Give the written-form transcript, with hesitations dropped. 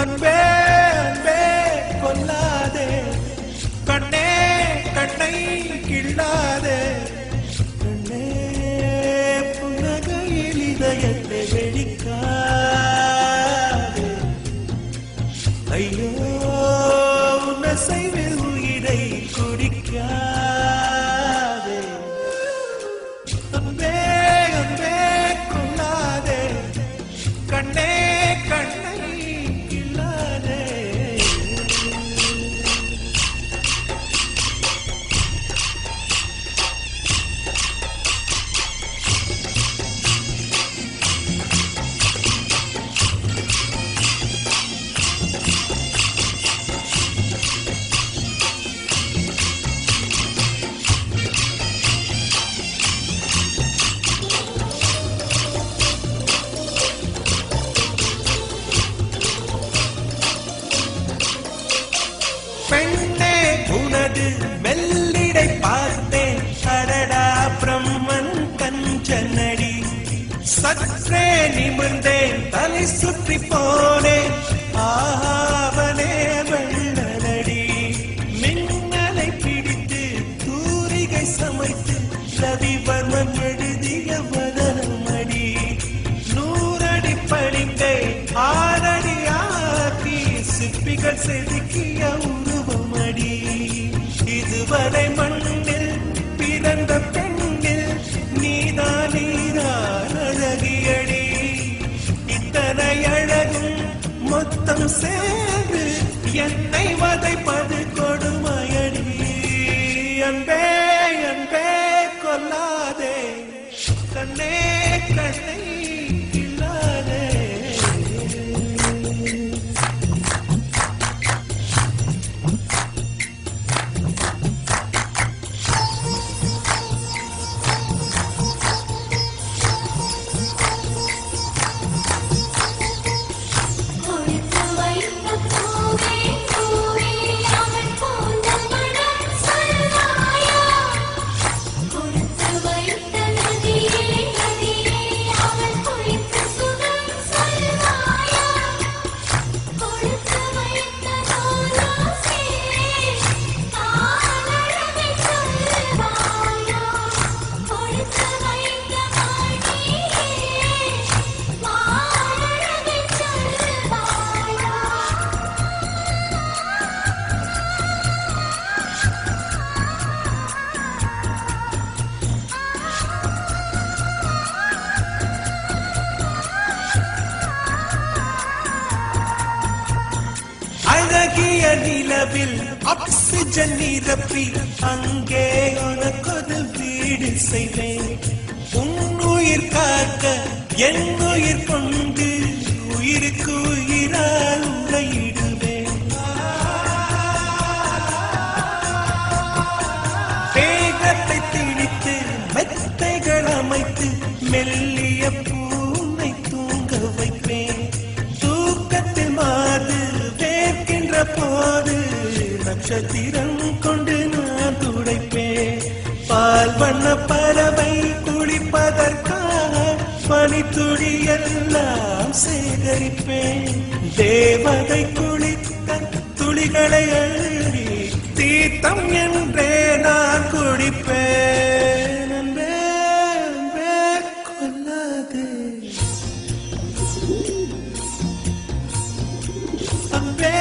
அன்பே அன்பே கொல்லாதே, கண்ணே கண்ணை கிள்ளாதே, கண்ணே புன்னகையில் இதயத்தை வெடிக்காதே, ஐயோ உன்னசைவில் உயிரை குடிக்காதே. அன்பே அன்பே கொல்லாதே, கண்ணே கண்ணை கிள்ளாதே. பெண்ணே உனது மெல்லிடை பார்த்தேன், அடடா பிரம்மன் கஞ்சனடி, சற்றே நிமிர்ந்தேன் தலை சுற்றி போனேன், ஆவனே வெள்ளனடி, மின்னலை பிடித்து தூரிகை சமைத்து ரவிவர்மன் எழுதிய வதனமடி, நூறடி படிக்கை ஆறடி ஆக்கி சிற்பிகள் செதுக்கிய உருவமடி, இதுவரை மண்ணில் பிறந்த பெண்ணில் நீதான் நீதான் அழகியடி, இத்தனை அழகும் மொத்தம் சேர்ந்து என்னை வதைப்பது கொடுமையடி. அன்பே அன்பே கொல்லாதே, கண்ணே கண்ணை கிள்ளாதே. அழகிய நிலவில் ஆக்சிஜன் நிரப்பி அங்கே உனக்கொரு வீடு செய்வேன், உன்னுயிர் காக்க என் உயிர் கொண்டு உயிருக்கு உயிரால் உரையிடுவேன், வேகத்தை திணித்து மெத்தைகள் அமைத்து மெல்லிய பூனை தூங்க வைப்பேன், தூக்கத்தில் மாது வேர்க்கின்ற போது நட்சத்திரம் கொண்டு நான் துடைப்பேன், பால் வண்ண பறவை குளிப்பதற்காக பனித்துளி எல்லாம் சேகரிப்பேன், தேவதை குளித்த துளிகளை அள்ளி தீர்த்தம் என்றே நான் குடிப்பேன். அன்பே அன்பே கொல்லாதே, அன்பே